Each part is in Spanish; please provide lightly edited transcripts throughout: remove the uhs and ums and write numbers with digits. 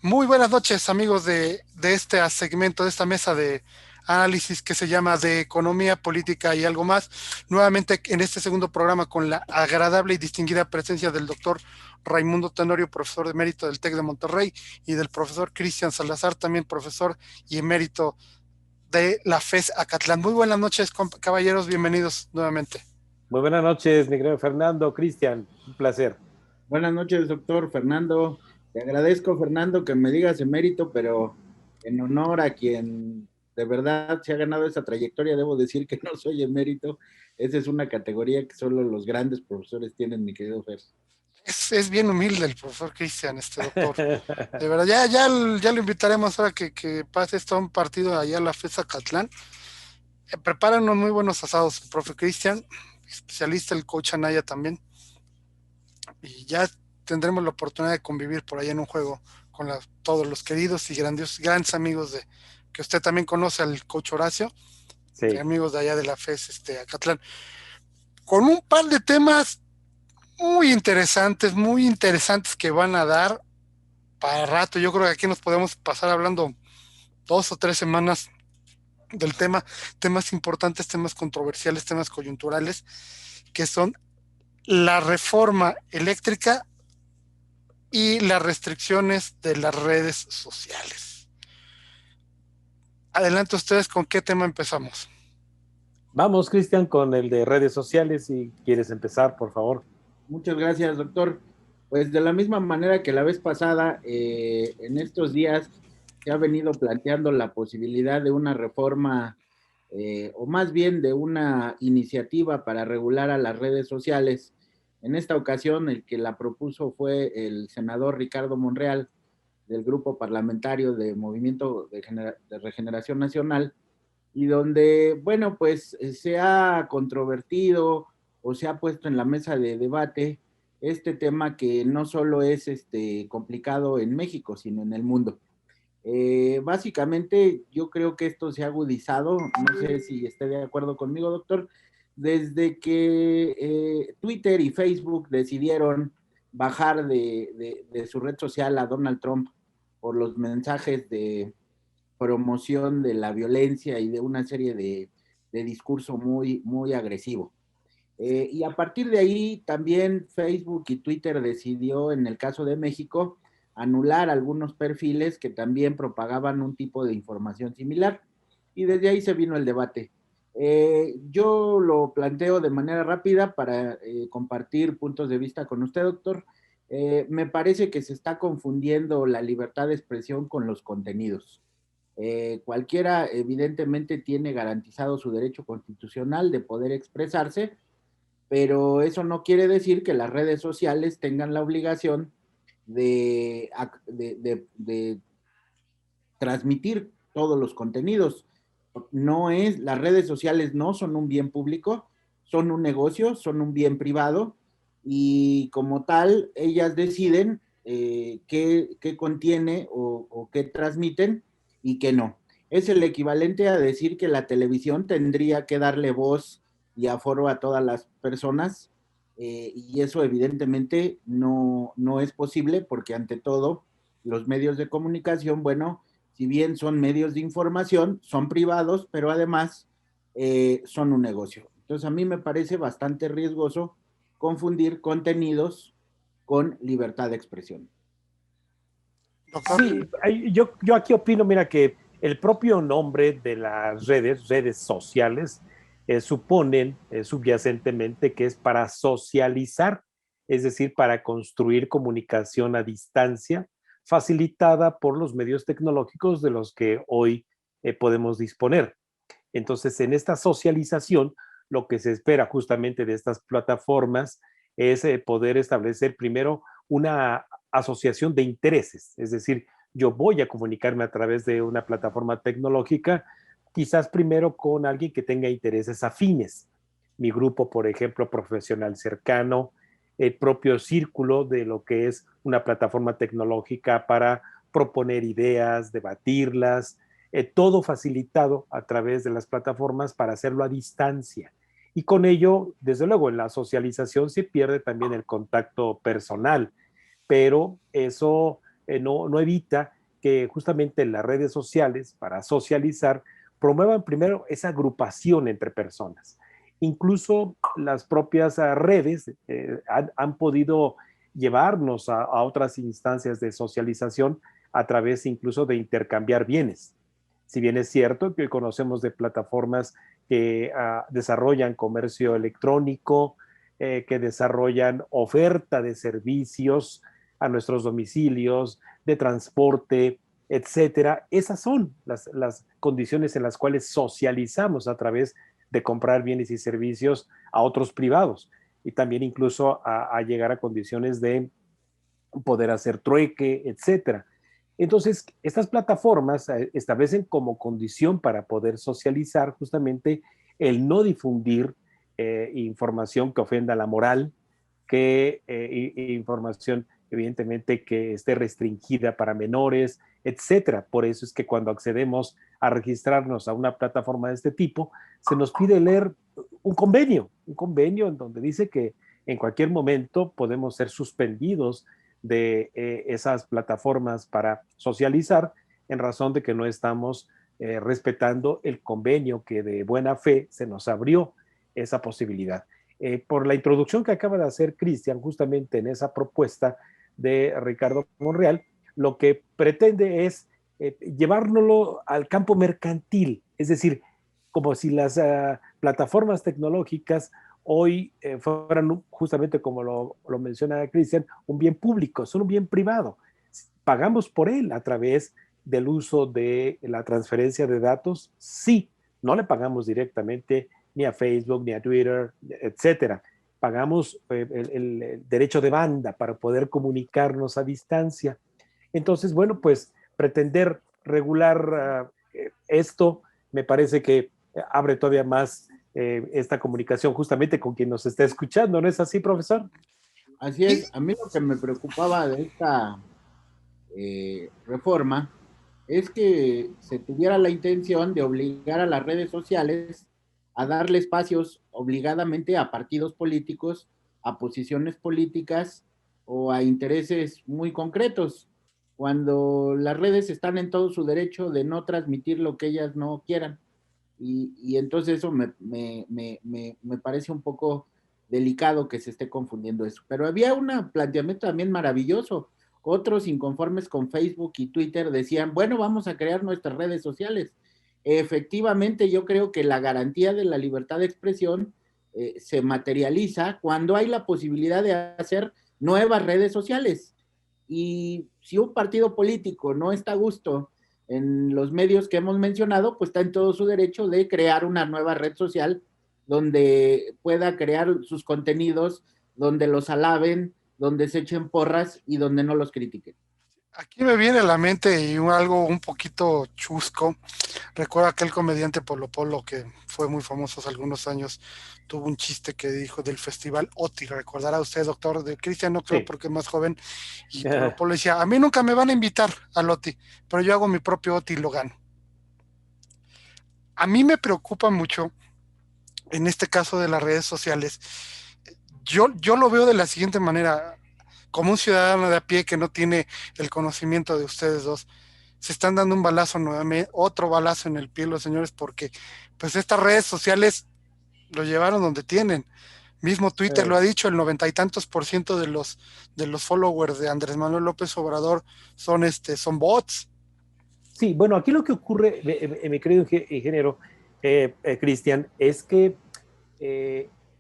Muy buenas noches, amigos de este segmento, de esta mesa de análisis que se llama de economía, política y algo más. Nuevamente en este segundo programa con la agradable y distinguida presencia del doctor Raimundo Tenorio, profesor de emérito del TEC de Monterrey, y del profesor Cristian Salazar, también profesor y emérito de la FES Acatlán. Muy buenas noches, caballeros, bienvenidos nuevamente. Muy buenas noches, mi querido Fernando, Cristian, un placer. Buenas noches, doctor Fernando. Te agradezco, Fernando, que me digas emérito, pero en honor a quien de verdad se ha ganado esa trayectoria, debo decir que no soy emérito. Esa es una categoría que solo los grandes profesores tienen, mi querido Fer. Es bien humilde el profesor Cristian, este doctor. De verdad, ya lo invitaremos ahora que pase esto a un partido allá a la FES Acatlán. Preparan unos muy buenos asados, el profe Cristian, especialista, el coach Anaya también. Y ya tendremos la oportunidad de convivir por allá en un juego con todos los queridos y grandes amigos que usted también conoce, al coach Horacio, Sí, amigos de allá de la FES Acatlán, con un par de temas muy interesantes que van a dar para rato. Yo creo que aquí nos podemos pasar hablando 2 o 3 semanas del temas importantes, temas controversiales, temas coyunturales, que son la reforma eléctrica y las restricciones de las redes sociales. Adelante ustedes, ¿con qué tema empezamos? vamos, Cristian, con el de redes sociales, si quieres empezar, por favor. Muchas gracias, doctor. Pues de la misma manera que la vez pasada, en estos días se ha venido planteando la posibilidad de una reforma, o más bien de una iniciativa para regular a las redes sociales. En esta ocasión, el que la propuso fue el senador Ricardo Monreal, del grupo parlamentario de Movimiento de Regeneración Nacional, y donde, bueno, pues se ha controvertido o se ha puesto en la mesa de debate este tema que no solo es complicado en México, sino en el mundo. Básicamente, yo creo que esto se ha agudizado, no sé si esté de acuerdo conmigo, doctor, desde que Twitter y Facebook decidieron bajar de su red social a Donald Trump por los mensajes de promoción de la violencia y de una serie de discurso muy, muy agresivo. Y a partir de ahí también Facebook y Twitter decidió, en el caso de México, anular algunos perfiles que también propagaban un tipo de información similar. Y desde ahí se vino el debate. Yo lo planteo de manera rápida para compartir puntos de vista con usted, doctor. Me parece que se está confundiendo la libertad de expresión con los contenidos. Cualquiera evidentemente tiene garantizado su derecho constitucional de poder expresarse, pero eso no quiere decir que las redes sociales tengan la obligación de transmitir todos los contenidos. No es, las redes sociales no son un bien público, son un negocio, son un bien privado, y como tal, ellas deciden qué contiene o qué transmiten y qué no. Es el equivalente a decir que la televisión tendría que darle voz y aforo a todas las personas, y eso evidentemente no es posible, porque ante todo los medios de comunicación, bueno, si bien son medios de información, son privados, pero además son un negocio. Entonces a mí me parece bastante riesgoso confundir contenidos con libertad de expresión. Doctor. Sí, yo aquí opino, mira, que el propio nombre de las redes sociales, suponen subyacentemente que es para socializar, es decir, para construir comunicación a distancia, facilitada por los medios tecnológicos de los que hoy podemos disponer. Entonces, en esta socialización, lo que se espera justamente de estas plataformas es poder establecer primero una asociación de intereses, es decir, yo voy a comunicarme a través de una plataforma tecnológica, quizás primero con alguien que tenga intereses afines. Mi grupo, por ejemplo, profesional cercano, el propio círculo de lo que es una plataforma tecnológica para proponer ideas, debatirlas, todo facilitado a través de las plataformas para hacerlo a distancia. Y con ello, desde luego, en la socialización se pierde también el contacto personal, pero eso no evita que justamente las redes sociales, para socializar, promuevan primero esa agrupación entre personas. Incluso las propias redes han podido llevarnos a otras instancias de socialización a través incluso de intercambiar bienes. Si bien es cierto que conocemos de plataformas que desarrollan comercio electrónico, que desarrollan oferta de servicios a nuestros domicilios, de transporte, etcétera. Esas son las condiciones en las cuales socializamos a través de comprar bienes y servicios a otros privados y también incluso a llegar a condiciones de poder hacer trueque, etcétera. Entonces, estas plataformas establecen como condición para poder socializar justamente el no difundir información que ofenda la moral, que información evidentemente que esté restringida para menores, etcétera. Por eso es que cuando accedemos a registrarnos a una plataforma de este tipo, se nos pide leer un convenio en donde dice que en cualquier momento podemos ser suspendidos de esas plataformas para socializar en razón de que no estamos respetando el convenio que de buena fe se nos abrió esa posibilidad. Por la introducción que acaba de hacer Cristian justamente en esa propuesta de Ricardo Monreal, lo que pretende es llevárnoslo al campo mercantil, es decir, como si las plataformas tecnológicas hoy fueran justamente como lo menciona Cristian, un bien público, son un bien privado. ¿Pagamos por él a través del uso de la transferencia de datos? Sí, no le pagamos directamente ni a Facebook, ni a Twitter, etcétera. Pagamos el derecho de banda para poder comunicarnos a distancia. Entonces, bueno, pues pretender regular esto me parece que abre todavía más esta comunicación justamente con quien nos está escuchando, ¿no es así, profesor? Así es, a mí lo que me preocupaba de esta reforma es que se tuviera la intención de obligar a las redes sociales a darle espacios obligadamente a partidos políticos, a posiciones políticas o a intereses muy concretos, cuando las redes están en todo su derecho de no transmitir lo que ellas no quieran. Y entonces eso me parece un poco delicado que se esté confundiendo eso. Pero había un planteamiento también maravilloso. Otros inconformes con Facebook y Twitter decían, bueno, vamos a crear nuestras redes sociales. Efectivamente, yo creo que la garantía de la libertad de expresión se materializa cuando hay la posibilidad de hacer nuevas redes sociales. Y si un partido político no está a gusto en los medios que hemos mencionado, pues está en todo su derecho de crear una nueva red social donde pueda crear sus contenidos, donde los alaben, donde se echen porras y donde no los critiquen. Aquí me viene a la mente y algo un poquito chusco. Recuerdo aquel comediante Polo Polo que fue muy famoso hace algunos años, tuvo un chiste que dijo del festival OTI. ¿Recordará usted, doctor? De Cristian no creo Sí. porque es más joven. Y Polo Polo decía, a mí nunca me van a invitar al OTI, pero yo hago mi propio OTI y lo gano. A mí me preocupa mucho, en este caso de las redes sociales, yo lo veo de la siguiente manera, como un ciudadano de a pie que no tiene el conocimiento de ustedes dos, se están dando un balazo nuevamente, otro balazo en el pie los señores, porque pues estas redes sociales lo llevaron donde tienen. Mismo Twitter lo ha dicho, el 90 y tantos% de los followers de Andrés Manuel López Obrador son bots. Sí, bueno, aquí lo que ocurre, mi querido ingeniero Cristian, es que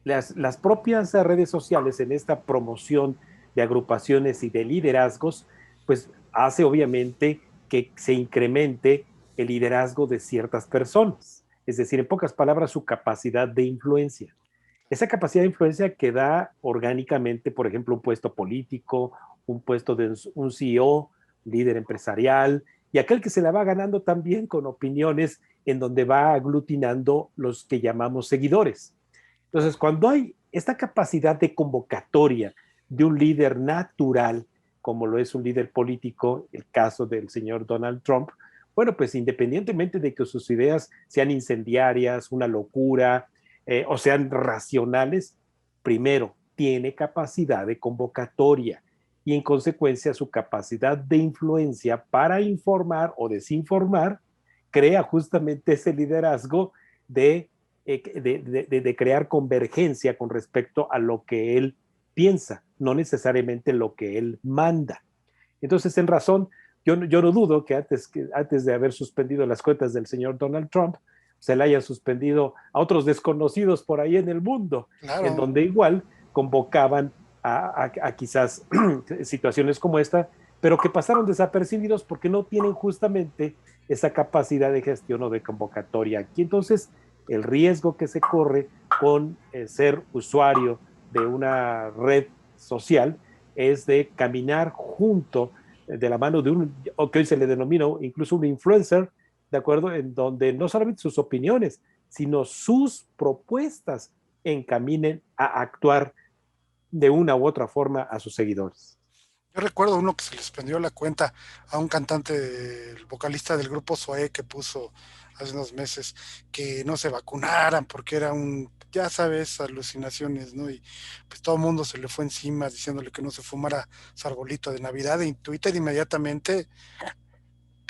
las propias redes sociales en esta promoción de agrupaciones y de liderazgos, pues hace obviamente que se incremente el liderazgo de ciertas personas, es decir, en pocas palabras, su capacidad de influencia. Esa capacidad de influencia que da orgánicamente, por ejemplo, un puesto político, un puesto de un CEO, líder empresarial, y aquel que se la va ganando también con opiniones en donde va aglutinando los que llamamos seguidores. Entonces, cuando hay esta capacidad de convocatoria de un líder natural, como lo es un líder político, el caso del señor Donald Trump, bueno, pues independientemente de que sus ideas sean incendiarias, una locura, o sean racionales, primero, tiene capacidad de convocatoria. y en consecuencia su capacidad de influencia para informar o desinformar crea justamente ese liderazgo de crear convergencia con respecto a lo que él piensa, no necesariamente lo que él manda. Entonces, en razón, yo no dudo que antes de haber suspendido las cuentas del señor Donald Trump, se le haya suspendido a otros desconocidos por ahí en el mundo, Claro. en donde igual convocaban a quizás situaciones como esta, pero que pasaron desapercibidos porque no tienen justamente esa capacidad de gestión o de convocatoria. Aquí entonces el riesgo que se corre con ser usuario de una red social es de caminar junto de la mano de o que hoy se le denomina incluso un influencer, ¿de acuerdo? En donde no solamente sus opiniones, sino sus propuestas encaminen a actuar de una u otra forma a sus seguidores. Yo recuerdo uno que se les prendió la cuenta a un cantante, el vocalista del grupo Zoé, que puso hace unos meses que no se vacunaran porque era ya sabes, alucinaciones, ¿no? Y pues todo el mundo se le fue encima diciéndole que no se fumara su arbolito de Navidad, y en Twitter inmediatamente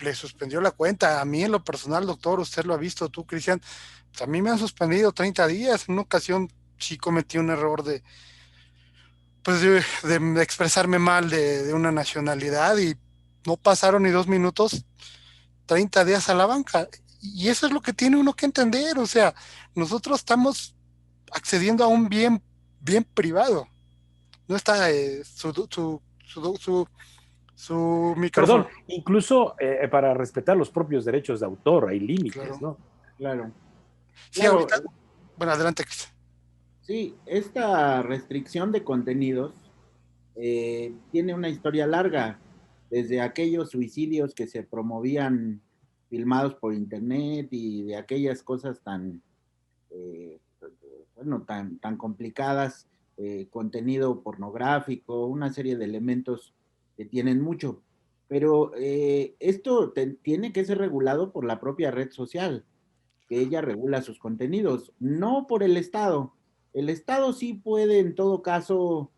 le suspendió la cuenta. A mí en lo personal, doctor, usted lo ha visto, tú, Cristian, pues a mí me han suspendido 30 días. En una ocasión sí cometí un error pues de expresarme mal de una nacionalidad, y no pasaron ni 2 minutos, 30 días a la banca. Y eso es lo que tiene uno que entender. O sea, nosotros estamos accediendo a un bien privado. No está su Perdón, micrófono. incluso para respetar los propios derechos de autor hay límites, Claro. ¿no? Claro, Sí, claro. ahorita. Bueno, adelante, Cristian. Sí, esta restricción de contenidos tiene una historia larga, desde aquellos suicidios que se promovían filmados por internet y de aquellas cosas tan, eh, bueno, tan complicadas, contenido pornográfico, una serie de elementos que tienen mucho. Pero esto tiene que ser regulado por la propia red social, que ella regula sus contenidos, no por el Estado. El Estado sí puede en todo caso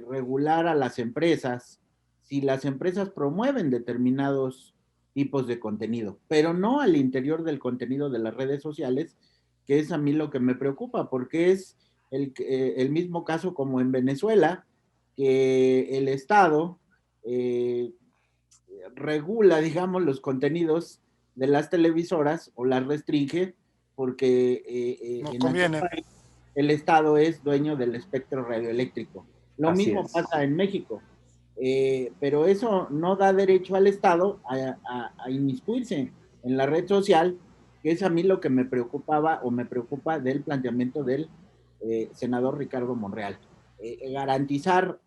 regular a las empresas si las empresas promueven determinados tipos de contenido, pero no al interior del contenido de las redes sociales, que es a mí lo que me preocupa, porque es el mismo caso como en Venezuela, que el Estado eh, regula, digamos, los contenidos de las televisoras o las restringe porque No en aquel conviene. país el Estado es dueño del espectro radioeléctrico. Lo Así mismo es. pasa en México, pero eso no da derecho al Estado a inmiscuirse en la red social, que es a mí lo que me preocupaba o me preocupa del planteamiento del senador Ricardo Monreal. Garantizar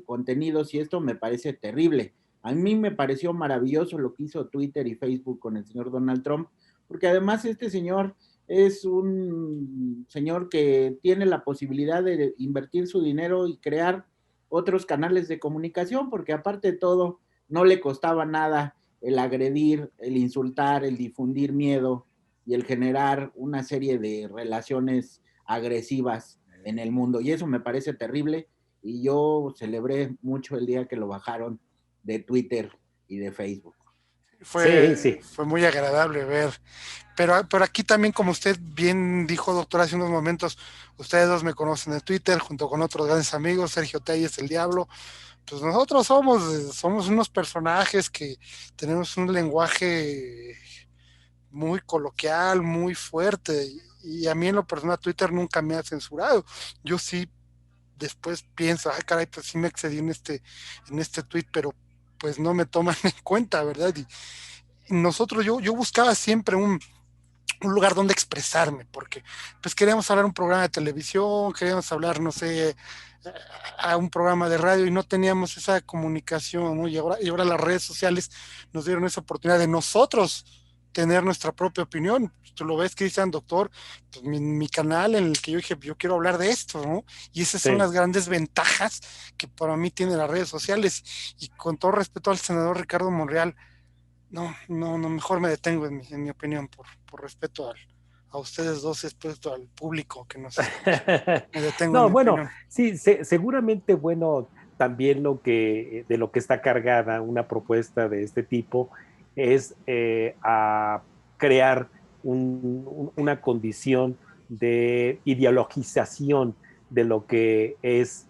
contenidos y esto me parece terrible. A mí me pareció maravilloso lo que hizo Twitter y Facebook con el señor Donald Trump, porque además este señor es un señor que tiene la posibilidad de invertir su dinero y crear otros canales de comunicación, porque aparte de todo, no le costaba nada el agredir, el insultar, el difundir miedo y el generar una serie de relaciones agresivas en el mundo. Y eso me parece terrible y yo celebré mucho el día que lo bajaron de Twitter y de Facebook. Sí, Fue, sí. fue muy agradable ver. Pero aquí también, como usted bien dijo, doctor, hace unos momentos, ustedes dos me conocen en Twitter, junto con otros grandes amigos, Sergio Telles, el Diablo. Pues nosotros somos unos personajes que tenemos un lenguaje muy coloquial, muy fuerte. Y a mí en lo personal Twitter nunca me ha censurado. Yo sí después pienso, ay caray, pues sí me excedí en este tweet, pero pues no me toman en cuenta, ¿verdad? Y nosotros, yo buscaba siempre un lugar donde expresarme, porque pues queríamos hablar un programa de televisión, queríamos hablar, no sé, a un programa de radio, y no teníamos esa comunicación, ¿no? Y ahora las redes sociales nos dieron esa oportunidad de nosotros tener nuestra propia opinión. Tú lo ves, Cristian, doctor, pues mi canal en el que yo dije, yo quiero hablar de esto, ¿no? Y esas son Sí. las grandes ventajas que para mí tienen las redes sociales. Y con todo respeto al senador Ricardo Monreal, no, no, no, mejor me detengo en mi opinión, por respeto a ustedes dos, respeto al público que nos escucha. Me detengo en No, mi bueno, opinión. sí, seguramente, bueno, también de lo que está cargada una propuesta de este tipo es a crear una condición de ideologización de lo que es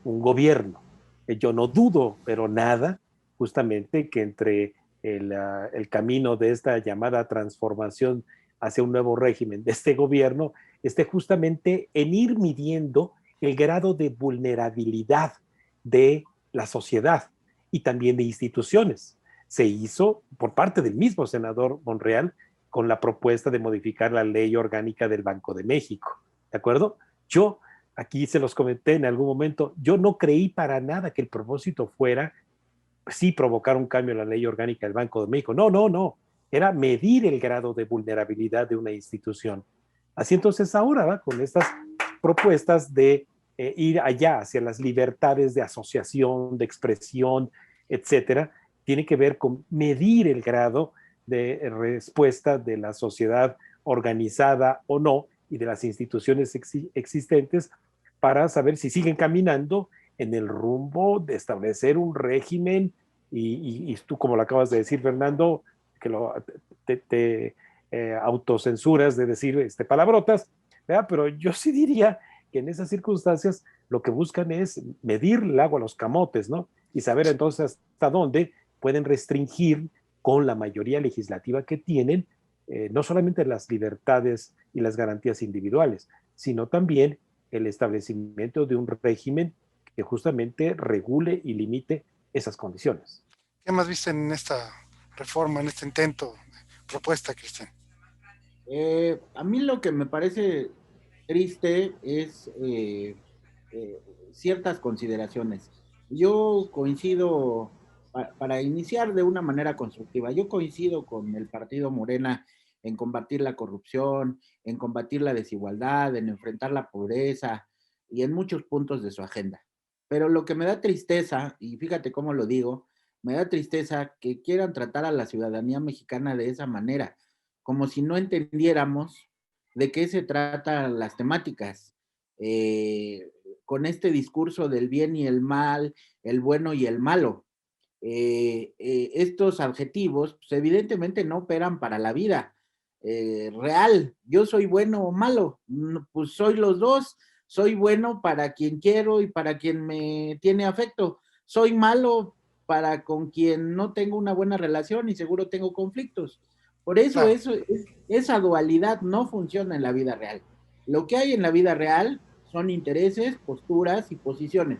un gobierno. Yo no dudo, pero nada, justamente que entre el camino de esta llamada transformación hacia un nuevo régimen de este gobierno esté justamente en ir midiendo el grado de vulnerabilidad de la sociedad y también de instituciones. Se hizo por parte del mismo senador Monreal con la propuesta de modificar la ley orgánica del Banco de México, ¿de acuerdo? Yo, aquí se los comenté en algún momento, yo no creí para nada que el propósito fuera, pues sí, provocar un cambio en la ley orgánica del Banco de México. No, no, no. Era medir el grado de vulnerabilidad de una institución. Así entonces ahora, ¿va? Con estas propuestas de ir allá hacia las libertades de asociación, de expresión, etcétera, tiene que ver con medir el grado de respuesta de la sociedad organizada o no y de las instituciones existentes para saber si siguen caminando en el rumbo de establecer un régimen y tú, como lo acabas de decir, Fernando, que te autocensuras de decir palabrotas, ¿verdad? Pero yo sí diría que en esas circunstancias lo que buscan es medir el agua a los camotes, ¿no? Y saber entonces hasta dónde pueden restringir con la mayoría legislativa que tienen, no solamente las libertades y las garantías individuales, sino también el establecimiento de un régimen que justamente regule y limite esas condiciones. ¿Qué más viste en esta reforma, en este intento, propuesta, Cristian? A mí lo que me parece triste es ciertas consideraciones. Yo coincido, para iniciar de una manera constructiva, yo coincido con el partido Morena en combatir la corrupción, en combatir la desigualdad, en enfrentar la pobreza y en muchos puntos de su agenda. Pero lo que me da tristeza, y fíjate cómo lo digo, me da tristeza que quieran tratar a la ciudadanía mexicana de esa manera, como si no entendiéramos de qué se tratan las temáticas. Con este discurso del bien y el mal, el bueno y el malo. Estos adjetivos, pues, evidentemente no operan para la vida real. Yo soy bueno o malo, pues soy los dos. Soy bueno para quien quiero y para quien me tiene afecto. Soy malo para con quien no tengo una buena relación y seguro tengo conflictos. Por eso, Claro. esa dualidad no funciona en la vida real. Lo que hay en la vida real son intereses, posturas y posiciones.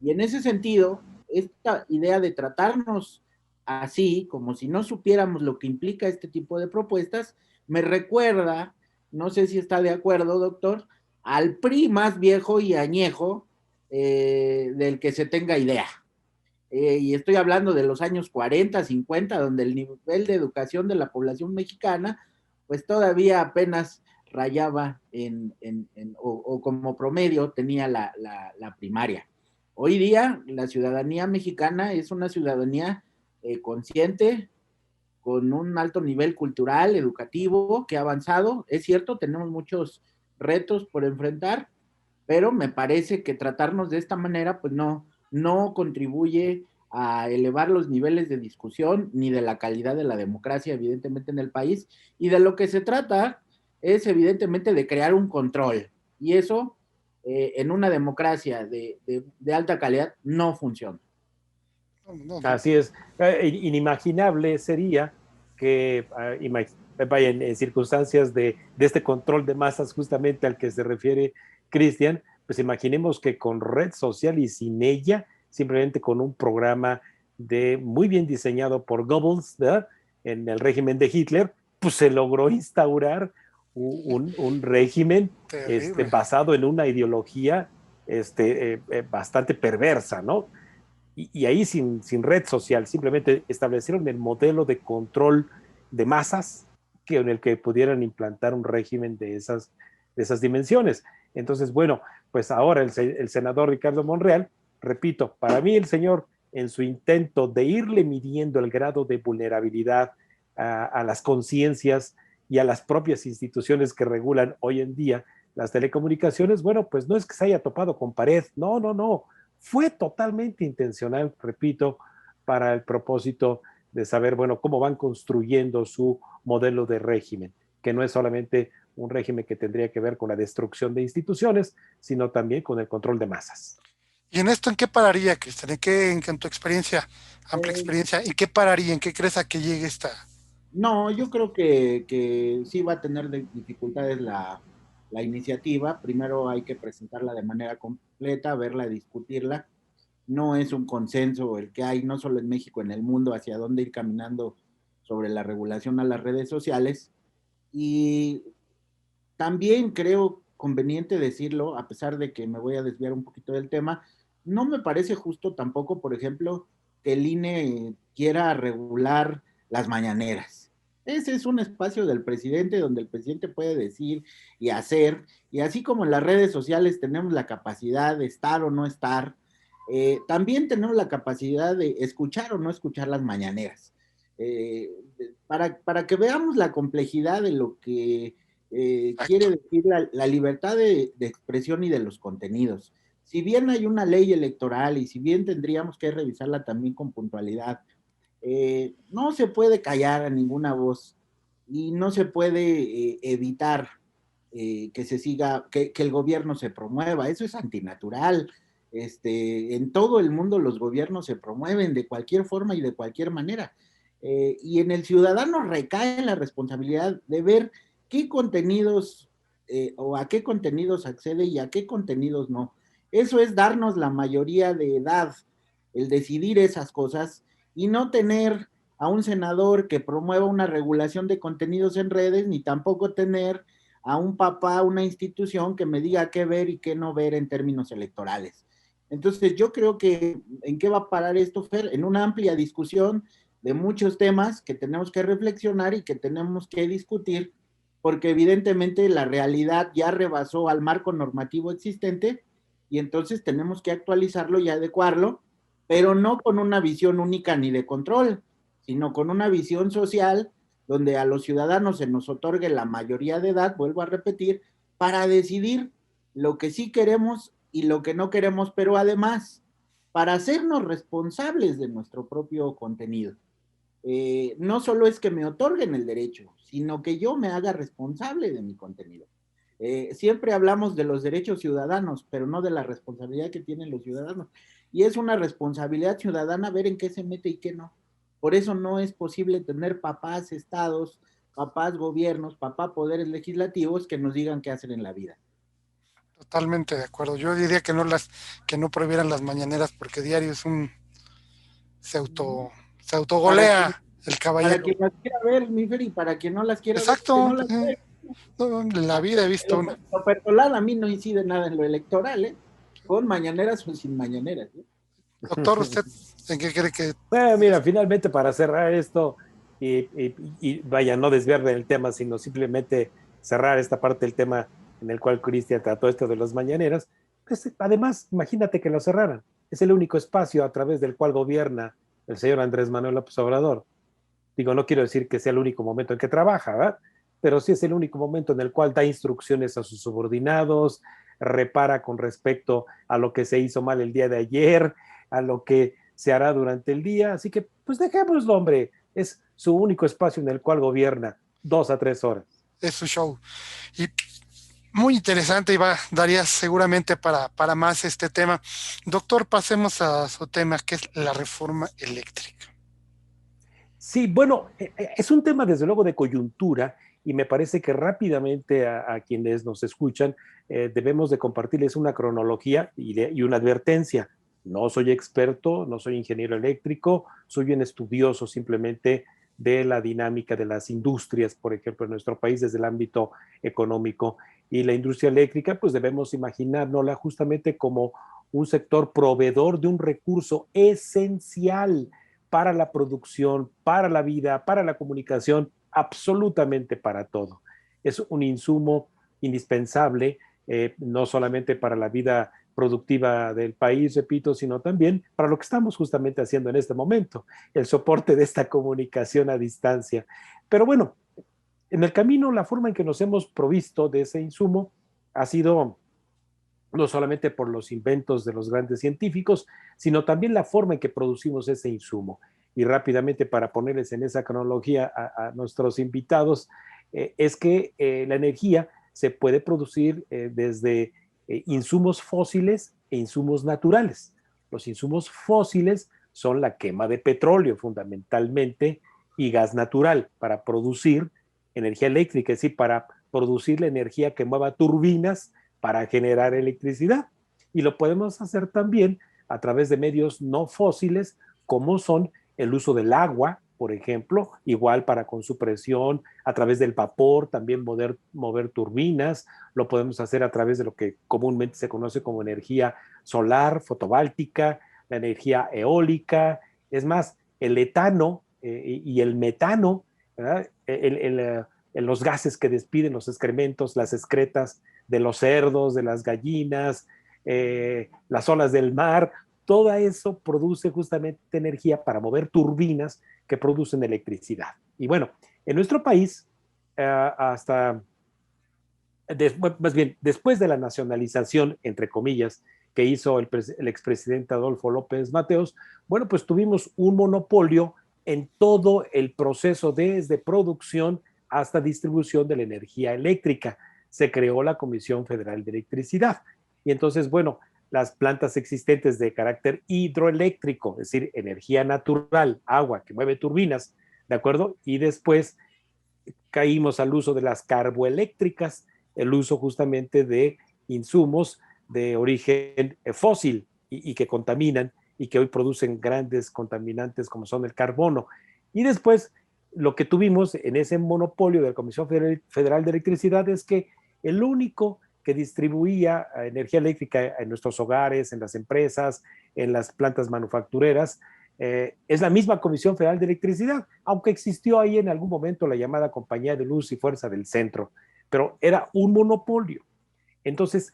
Y en ese sentido, esta idea de tratarnos así, como si no supiéramos lo que implica este tipo de propuestas, me recuerda, no sé si está de acuerdo, doctor, al PRI más viejo y añejo del que se tenga idea. Y estoy hablando de los años 40, 50, donde el nivel de educación de la población mexicana, pues todavía apenas rayaba o como promedio tenía la primaria. Hoy día la ciudadanía mexicana es una ciudadanía consciente, con un alto nivel cultural, educativo, que ha avanzado. Es cierto, tenemos muchos retos por enfrentar, pero me parece que tratarnos de esta manera, pues no contribuye a elevar los niveles de discusión ni de la calidad de la democracia, evidentemente, en el país. Y de lo que se trata es, evidentemente, de crear un control. Y eso, en una democracia de alta calidad, no funciona. No, no. Así es. Inimaginable sería que, vaya, en circunstancias de este control de masas justamente al que se refiere Cristian, pues imaginemos que con red social y sin ella, simplemente con un programa muy bien diseñado por Goebbels, ¿verdad? En el régimen de Hitler, pues se logró instaurar un régimen Terrible. basado en una ideología bastante perversa, ¿no? Y ahí sin red social, simplemente establecieron el modelo de control de masas en el que pudieran implantar un régimen de esas dimensiones. Entonces, bueno, pues ahora el senador Ricardo Monreal, repito, para mí el señor en su intento de irle midiendo el grado de vulnerabilidad a las conciencias y a las propias instituciones que regulan hoy en día las telecomunicaciones, bueno, pues no es que se haya topado con pared, no, no, no, fue totalmente intencional, repito, para el propósito de saber, bueno, cómo van construyendo su modelo de régimen, que no es solamente un régimen que tendría que ver con la destrucción de instituciones, sino también con el control de masas. ¿Y en esto en qué pararía, Cristian? En tu experiencia, amplia Eh, experiencia, ¿en qué pararía? ¿En qué crees a que llegue esta? no, yo creo que sí va a tener dificultades la iniciativa. Primero hay que presentarla de manera completa, verla, discutirla. No es un consenso el que hay, no solo en México, en el mundo, hacia dónde ir caminando sobre la regulación a las redes sociales. Y también creo conveniente decirlo, a pesar de que me voy a desviar un poquito del tema, no me parece justo tampoco, por ejemplo, que el INE quiera regular las mañaneras. Ese es un espacio del presidente donde el presidente puede decir y hacer, y así como en las redes sociales tenemos la capacidad de estar o no estar, también tenemos la capacidad de escuchar o no escuchar las mañaneras. Eh, para que veamos la complejidad de lo que quiere decir la libertad de expresión y de los contenidos. Si bien hay una ley electoral y si bien tendríamos que revisarla también con puntualidad, no se puede callar a ninguna voz y no se puede evitar que se siga, que el gobierno se promueva. Eso es antinatural. En todo el mundo los gobiernos se promueven de cualquier forma y de cualquier manera. Y en el ciudadano recae la responsabilidad de ver qué contenidos o a qué contenidos accede y a qué contenidos no. Eso es darnos la mayoría de edad, el decidir esas cosas y no tener a un senador que promueva una regulación de contenidos en redes, ni tampoco tener a un papá, una institución que me diga qué ver y qué no ver en términos electorales. Entonces yo creo que ¿en qué va a parar esto, Fer? En una amplia discusión de muchos temas que tenemos que reflexionar y que tenemos que discutir, porque evidentemente la realidad ya rebasó al marco normativo existente y entonces tenemos que actualizarlo y adecuarlo, pero no con una visión única ni de control, sino con una visión social donde a los ciudadanos se nos otorgue la mayoría de edad, vuelvo a repetir, para decidir lo que sí queremos y lo que no queremos, pero además para hacernos responsables de nuestro propio contenido. No solo es que me otorguen el derecho, sino que yo me haga responsable de mi contenido. Siempre hablamos de los derechos ciudadanos, pero no de la responsabilidad que tienen los ciudadanos. Y es una responsabilidad ciudadana ver en qué se mete y qué no. Por eso no es posible tener papás estados, papás gobiernos, papá poderes legislativos que nos digan qué hacer en la vida. Totalmente de acuerdo. Yo diría que no prohibieran las mañaneras porque diario es un se auto se Para quien, autogolea el para caballero. quien las quiera ver, mi Fer, y para quien no las quiera ver, que Exacto. no las ve. No, en la vida he visto una. Lo personal a mí no incide nada en lo electoral, ¿eh? Con mañaneras o sin mañaneras, ¿eh? Doctor, ¿usted en qué cree que Bueno, mira, finalmente para cerrar esto y vaya, no desviar del tema, sino simplemente cerrar esta parte del tema en el cual Cristian trató esto de las mañaneras, pues además, imagínate que lo cerraran. Es el único espacio a través del cual gobierna el señor Andrés Manuel López Obrador. Digo, no quiero decir que sea el único momento en que trabaja, ¿verdad? Pero sí es el único momento en el cual da instrucciones a sus subordinados, repara con respecto a lo que se hizo mal el día de ayer, a lo que se hará durante el día. Así que, pues dejémoslo, hombre. Es su único espacio en el cual gobierna 2 a 3 horas. es su show? Y muy interesante y daría seguramente para más este tema. Doctor, pasemos a su tema, que es la reforma eléctrica. Sí, bueno, es un tema desde luego de coyuntura y me parece que rápidamente a quienes nos escuchan debemos de compartirles una cronología y una advertencia. No soy experto, no soy ingeniero eléctrico, soy un estudioso simplemente de la dinámica de las industrias, por ejemplo, en nuestro país desde el ámbito económico. Y la industria eléctrica, pues debemos imaginárnosla justamente como un sector proveedor de un recurso esencial para la producción, para la vida, para la comunicación, absolutamente para todo. Es un insumo indispensable, no solamente para la vida productiva del país, repito, sino también para lo que estamos justamente haciendo en este momento, el soporte de esta comunicación a distancia. Pero bueno, en el camino, la forma en que nos hemos provisto de ese insumo ha sido no solamente por los inventos de los grandes científicos, sino también la forma en que producimos ese insumo. Y rápidamente, para ponerles en esa cronología a nuestros invitados, es que la energía se puede producir desde insumos fósiles e insumos naturales. Los insumos fósiles son la quema de petróleo fundamentalmente y gas natural para producir energía eléctrica, es decir, para producir la energía que mueva turbinas para generar electricidad. Y lo podemos hacer también a través de medios no fósiles, como son el uso del agua, por ejemplo, igual para con su presión, a través del vapor, también mover turbinas, lo podemos hacer a través de lo que comúnmente se conoce como energía solar, fotovoltaica, la energía eólica, es más, el etano y el metano, ¿verdad? Los gases que despiden los excrementos, las excretas de los cerdos, de las gallinas, las olas del mar, todo eso produce justamente energía para mover turbinas que producen electricidad. Y bueno, en nuestro país, hasta, más bien, después de la nacionalización, entre comillas, que hizo el expresidente Adolfo López Mateos, bueno, pues tuvimos un monopolio en todo el proceso desde producción hasta distribución de la energía eléctrica. Se creó la Comisión Federal de Electricidad. Y entonces, bueno, las plantas existentes de carácter hidroeléctrico, es decir, energía natural, agua que mueve turbinas, ¿de acuerdo? Y después caímos al uso de las carboeléctricas, el uso justamente de insumos de origen fósil y que contaminan y que hoy producen grandes contaminantes como son el carbono. Y después lo que tuvimos en ese monopolio de la Comisión Federal de Electricidad es que el único que distribuía energía eléctrica en nuestros hogares, en las empresas, en las plantas manufactureras, es la misma Comisión Federal de Electricidad, aunque existió ahí en algún momento la llamada Compañía de Luz y Fuerza del Centro, pero era un monopolio. Entonces,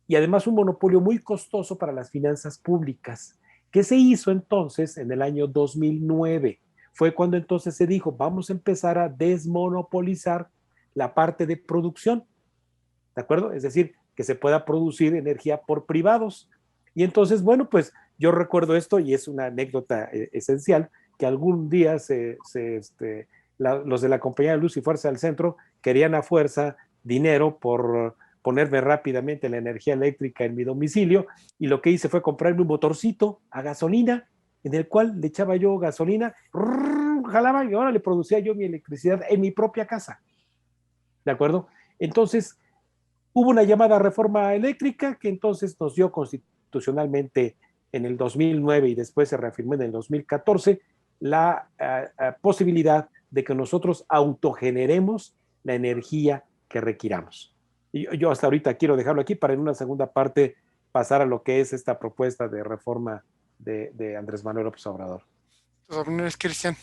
y además un monopolio muy costoso para las finanzas públicas. ¿Qué se hizo entonces en el año 2009? Fue cuando entonces se dijo, vamos a empezar a desmonopolizar la parte de producción, ¿de acuerdo? Es decir, que se pueda producir energía por privados. Y entonces, bueno, pues yo recuerdo esto y es una anécdota esencial, que algún día los de la Compañía de Luz y Fuerza del Centro querían a fuerza dinero por ponerme rápidamente la energía eléctrica en mi domicilio, y lo que hice fue comprarme un motorcito a gasolina, en el cual le echaba yo gasolina, jalaba y ahora le producía yo mi electricidad en mi propia casa. ¿De acuerdo? Entonces, hubo una llamada reforma eléctrica que entonces nos dio constitucionalmente en el 2009 y después se reafirmó en el 2014 la posibilidad de que nosotros autogeneremos la energía que requiramos. Y yo hasta ahorita quiero dejarlo aquí para en una segunda parte pasar a lo que es esta propuesta de reforma de Andrés Manuel López Obrador. Tus opiniones, Cristian.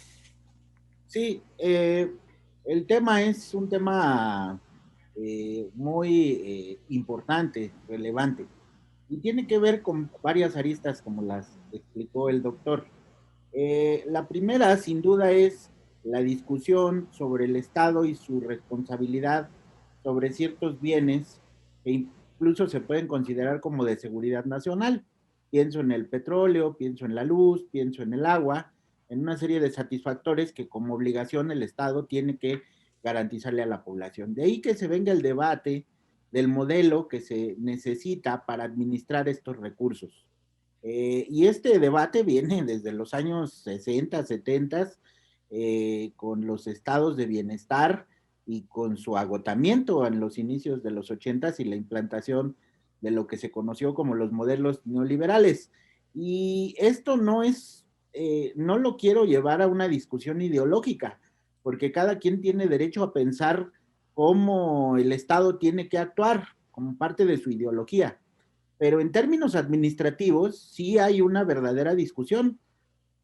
Sí, el tema es un tema muy importante, relevante, y tiene que ver con varias aristas, como las explicó el doctor. La primera, sin duda, es la discusión sobre el Estado y su responsabilidad sobre ciertos bienes que incluso se pueden considerar como de seguridad nacional. Pienso en el petróleo, pienso en la luz, pienso en el agua, en una serie de satisfactores que como obligación el Estado tiene que garantizarle a la población. De ahí que se venga el debate del modelo que se necesita para administrar estos recursos. Y este debate viene desde los años 60, 70, con los estados de bienestar y con su agotamiento en los inicios de los 80 y la implantación de lo que se conoció como los modelos neoliberales. Y esto no es, no lo quiero llevar a una discusión ideológica, porque cada quien tiene derecho a pensar cómo el Estado tiene que actuar como parte de su ideología. Pero en términos administrativos sí hay una verdadera discusión,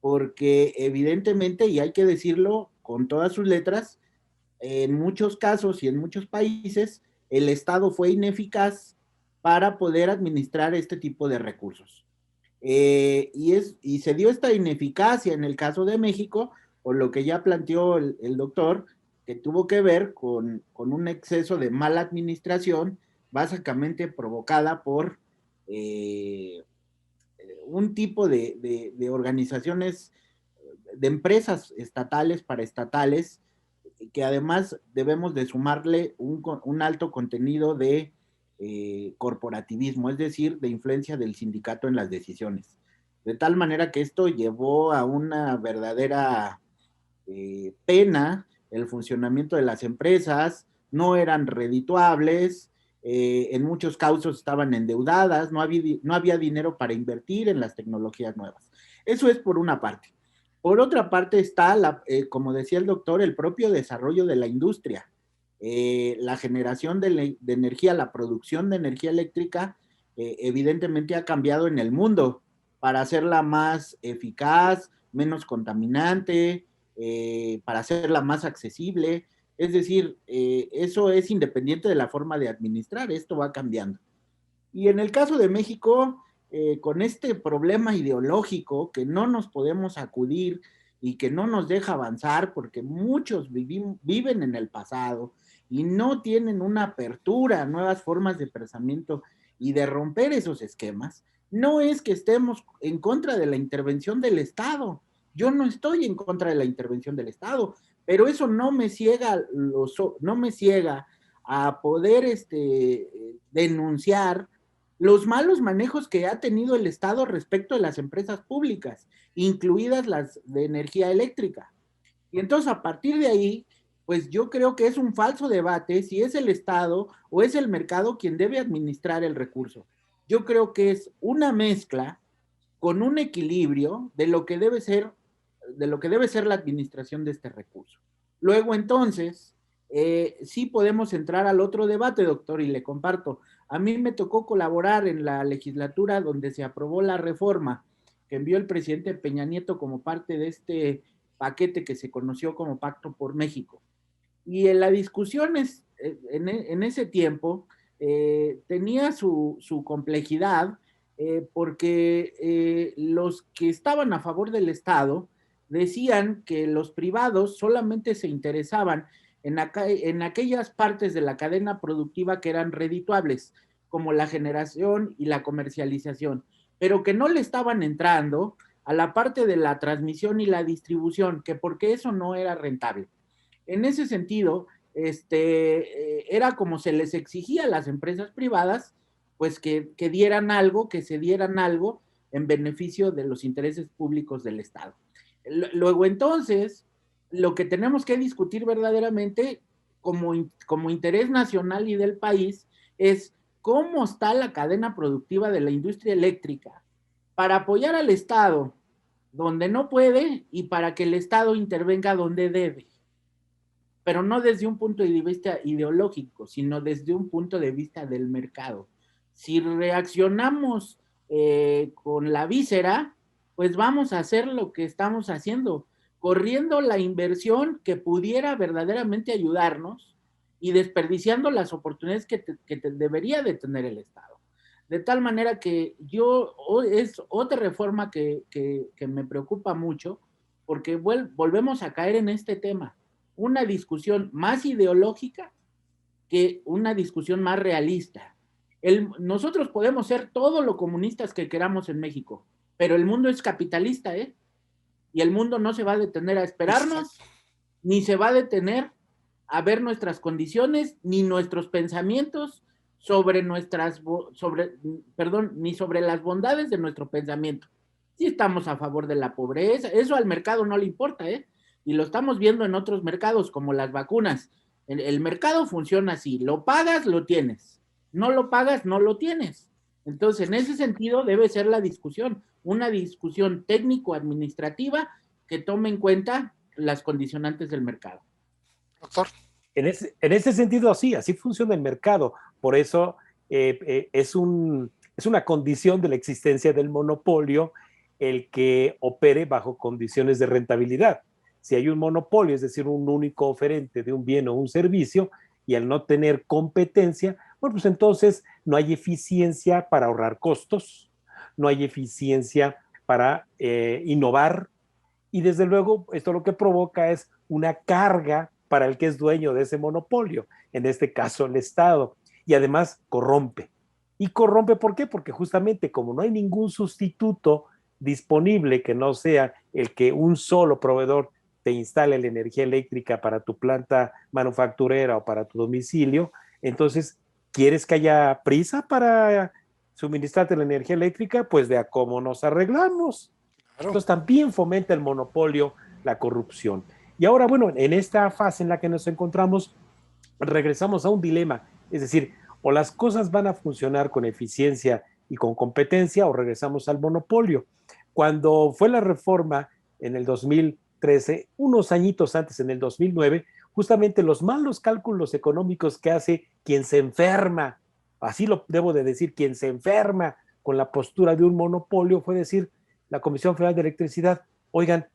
porque evidentemente, y hay que decirlo con todas sus letras, en muchos casos y en muchos países, el Estado fue ineficaz para poder administrar este tipo de recursos. Y se dio esta ineficacia en el caso de México, por lo que ya planteó el doctor, que tuvo que ver con un exceso de mala administración, básicamente provocada por un tipo de organizaciones, de empresas estatales, paraestatales, que además debemos de sumarle un alto contenido de corporativismo, es decir, de influencia del sindicato en las decisiones. De tal manera que esto llevó a una verdadera pena el funcionamiento de las empresas, no eran redituables, en muchos casos estaban endeudadas, no había dinero para invertir en las tecnologías nuevas. Eso es por una parte. Por otra parte está, como decía el doctor, el propio desarrollo de la industria. La generación de energía, la producción de energía eléctrica, evidentemente ha cambiado en el mundo para hacerla más eficaz, menos contaminante, para hacerla más accesible. Es decir, eso es independiente de la forma de administrar, esto va cambiando. Y en el caso de México, con este problema ideológico que no nos podemos acudir y que no nos deja avanzar porque muchos viven en el pasado y no tienen una apertura a nuevas formas de pensamiento y de romper esos esquemas, no es que estemos en contra de la intervención del Estado. Yo no estoy en contra de la intervención del Estado, pero eso no me ciega, no me ciega a poder denunciar los malos manejos que ha tenido el Estado respecto de las empresas públicas, incluidas las de energía eléctrica. Y entonces a partir de ahí, pues yo creo que es un falso debate si es el Estado o es el mercado quien debe administrar el recurso. Yo creo que es una mezcla con un equilibrio de lo que debe ser la administración de este recurso. Luego entonces, sí podemos entrar al otro debate, doctor, y le comparto. A mí me tocó colaborar en la legislatura donde se aprobó la reforma que envió el presidente Peña Nieto como parte de este paquete que se conoció como Pacto por México. Y en la discusión en ese tiempo tenía su complejidad porque los que estaban a favor del Estado decían que los privados solamente se interesaban en aquellas partes de la cadena productiva que eran redituables, como la generación y la comercialización, pero que no le estaban entrando a la parte de la transmisión y la distribución, que porque eso no era rentable. En ese sentido, era como se les exigía a las empresas privadas, pues que dieran algo, que se dieran algo en beneficio de los intereses públicos del Estado. Luego entonces, lo que tenemos que discutir verdaderamente como interés nacional y del país es cómo está la cadena productiva de la industria eléctrica para apoyar al Estado donde no puede y para que el Estado intervenga donde debe, pero no desde un punto de vista ideológico, sino desde un punto de vista del mercado. Si reaccionamos con la víscera, pues vamos a hacer lo que estamos haciendo, corriendo la inversión que pudiera verdaderamente ayudarnos y desperdiciando las oportunidades que debería de tener el Estado. De tal manera que es otra reforma que me preocupa mucho, porque volvemos a caer en este tema, una discusión más ideológica que una discusión más realista. Nosotros podemos ser todo lo comunistas que queramos en México, pero el mundo es capitalista, ¿eh? Y el mundo no se va a detener a esperarnos, ni se va a detener a ver nuestras condiciones, ni nuestros pensamientos ni sobre las bondades de nuestro pensamiento. Si estamos a favor de la pobreza, eso al mercado no le importa, ¿eh? Y lo estamos viendo en otros mercados, como las vacunas. El mercado funciona así, lo pagas, lo tienes, no lo pagas, no lo tienes. Entonces, en ese sentido debe ser la discusión, una discusión técnico-administrativa que tome en cuenta las condicionantes del mercado. Doctor. En ese sentido, sí, así funciona el mercado. Por eso es una condición de la existencia del monopolio el que opere bajo condiciones de rentabilidad. Si hay un monopolio, es decir, un único oferente de un bien o un servicio, y al no tener competencia, bueno, pues entonces no hay eficiencia para ahorrar costos, no hay eficiencia para innovar, y desde luego esto lo que provoca es una carga para el que es dueño de ese monopolio, en este caso el Estado, y además corrompe. y corrompe. ¿Por qué? Porque justamente como no hay ningún sustituto disponible que no sea el que un solo proveedor te instale la energía eléctrica para tu planta manufacturera o para tu domicilio, entonces, ¿quieres que haya prisa para suministrarte la energía eléctrica? Pues de a cómo nos arreglamos. Claro. Entonces, también fomenta el monopolio, la corrupción. Y ahora, bueno, en esta fase en la que nos encontramos, regresamos a un dilema, es decir, o las cosas van a funcionar con eficiencia y con competencia o regresamos al monopolio. Cuando fue la reforma en el 2013, unos añitos antes, en el 2009, justamente los malos cálculos económicos que hace quien se enferma, así lo debo de decir, quien se enferma con la postura de un monopolio, fue decir, la Comisión Federal de Electricidad, oigan,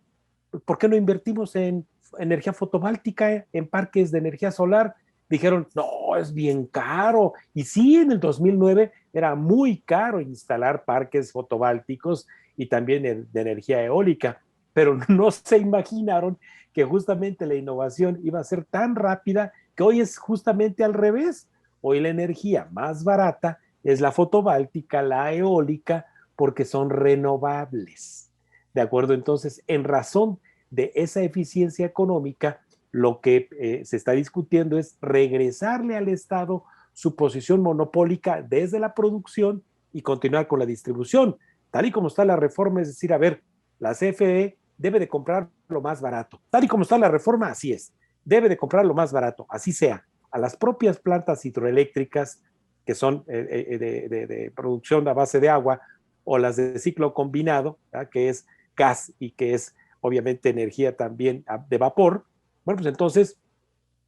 ¿por qué no invertimos en energía fotovoltaica, en parques de energía solar? Dijeron, no, es bien caro. Y sí, en el 2009 era muy caro instalar parques fotovoltaicos y también de energía eólica, pero no se imaginaron que justamente la innovación iba a ser tan rápida que hoy es justamente al revés. Hoy la energía más barata es la fotovoltaica, la eólica, porque son renovables. ¿De acuerdo? Entonces, en razón de esa eficiencia económica, lo que se está discutiendo es regresarle al Estado su posición monopólica desde la producción y continuar con la distribución. Tal y como está la reforma, es decir, a ver, la CFE debe de comprar lo más barato. Tal y como está la reforma, así es. Debe de comprar lo más barato, así sea, a las propias plantas hidroeléctricas que son de producción a base de agua o las de ciclo combinado, ¿verdad? Que es gas y que es obviamente energía también de vapor. Bueno, pues entonces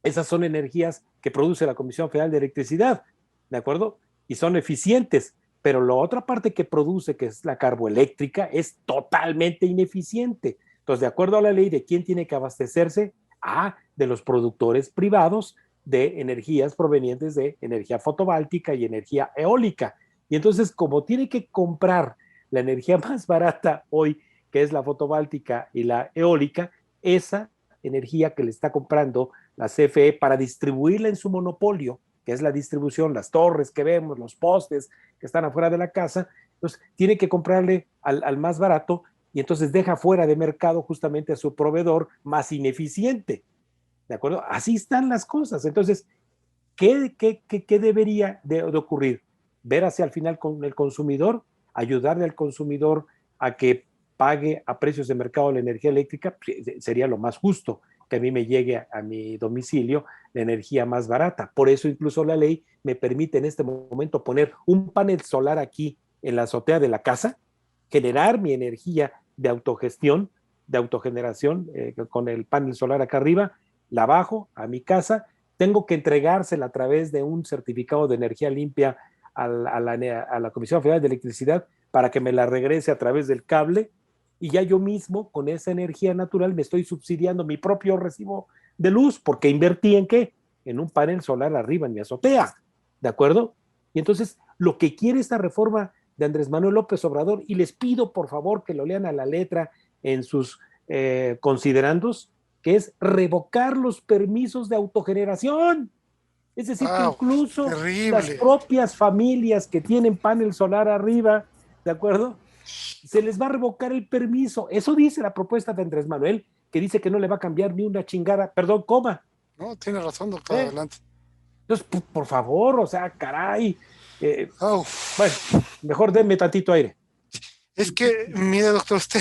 esas son energías que produce la Comisión Federal de Electricidad, ¿de acuerdo? Y son eficientes, pero la otra parte que produce, que es la carboeléctrica, es totalmente ineficiente. Entonces, de acuerdo a la ley, ¿de quién tiene que abastecerse? De los productores privados de energías provenientes de energía fotovoltaica y energía eólica. Y entonces, como tiene que comprar la energía más barata hoy, que es la fotovoltaica y la eólica, esa energía que le está comprando la CFE para distribuirla en su monopolio, que es la distribución, las torres que vemos, los postes que están afuera de la casa, entonces tiene que comprarle al más barato y entonces deja fuera de mercado justamente a su proveedor más ineficiente. ¿De acuerdo? Así están las cosas. Entonces, ¿qué debería de ocurrir? Ver hacia el final con el consumidor, ayudarle al consumidor a que pague a precios de mercado la energía eléctrica, sería lo más justo que a mí me llegue a mi domicilio la energía más barata. Por eso incluso la ley me permite en este momento poner un panel solar aquí en la azotea de la casa, generar mi energía de autogestión, de autogeneración, con el panel solar acá arriba, la bajo a mi casa, tengo que entregársela a través de un certificado de energía limpia a la Comisión Federal de Electricidad para que me la regrese a través del cable y ya yo mismo con esa energía natural me estoy subsidiando mi propio recibo de luz porque invertí en qué? En un panel solar arriba en mi azotea, ¿de acuerdo? Y entonces lo que quiere esta reforma de Andrés Manuel López Obrador, y les pido por favor que lo lean a la letra en sus considerandos, que es revocar los permisos de autogeneración. Es decir, que Wow, incluso las terrible. propias familias que tienen panel solar arriba, ¿de acuerdo? Se les va a revocar el permiso. Eso dice la propuesta de Andrés Manuel, que dice que no le va a cambiar ni una chingada, perdón, coma. No, tiene razón, doctor, ¿Eh? adelante. Entonces, por favor, o sea, caray. Oh, Bueno, mejor denme tantito aire. es que, mire, doctor, usted,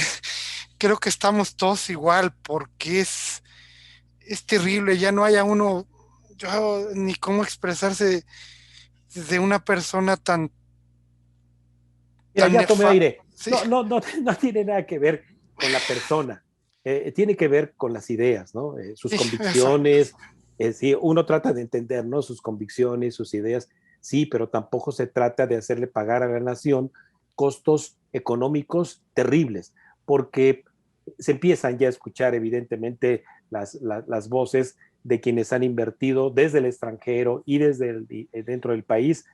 creo que estamos todos igual, porque es terrible, ya no haya uno, yo, ni cómo expresarse de una persona tan, Mira, tan ya tomé nefasta. aire. Sí, No tiene nada que ver con la persona. Tiene que ver con las ideas, ¿no? Sus sí, exacto. convicciones. Sí, uno trata de entender, ¿no? Sus convicciones, sus ideas. Sí, pero tampoco se trata de hacerle pagar a la nación costos económicos terribles, porque se empiezan ya a escuchar evidentemente las voces de quienes han invertido desde el extranjero y dentro del país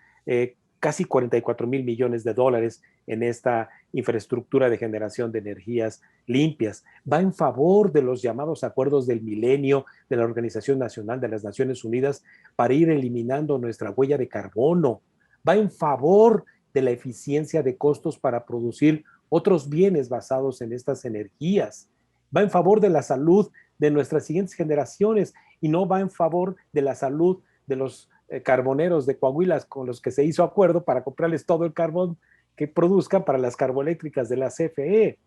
casi 44,000 millones de dólares en esta infraestructura de generación de energías limpias. Va en favor de los llamados acuerdos del milenio de la Organización Nacional de las Naciones Unidas para ir eliminando nuestra huella de carbono, va en favor de la eficiencia de costos para producir otros bienes basados en estas energías, va en favor de la salud de nuestras siguientes generaciones y no va en favor de la salud de los carboneros de Coahuila con los que se hizo acuerdo para comprarles todo el carbón que produzcan para las carboeléctricas de la CFE.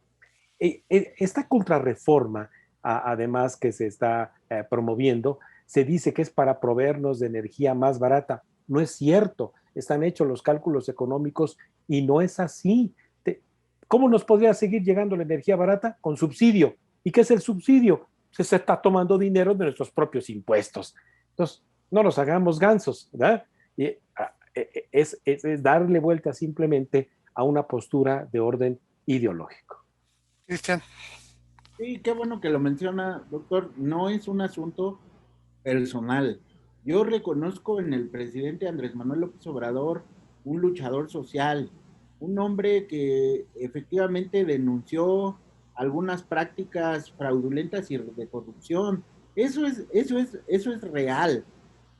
Esta contrarreforma, además que se está promoviendo, se dice que es para proveernos de energía más barata. No es cierto, están hechos los cálculos económicos y no es así. ¿Cómo nos podría seguir llegando la energía barata? Con subsidio. ¿Y qué es el subsidio? Se está tomando dinero de nuestros propios impuestos. Entonces, no nos hagamos gansos, ¿verdad? Y, es darle vuelta simplemente a una postura de orden ideológico. Cristian. Sí, qué bueno que lo menciona, doctor. No es un asunto personal. Yo reconozco en el presidente Andrés Manuel López Obrador un luchador social, un hombre que efectivamente denunció algunas prácticas fraudulentas y de corrupción. Eso es real.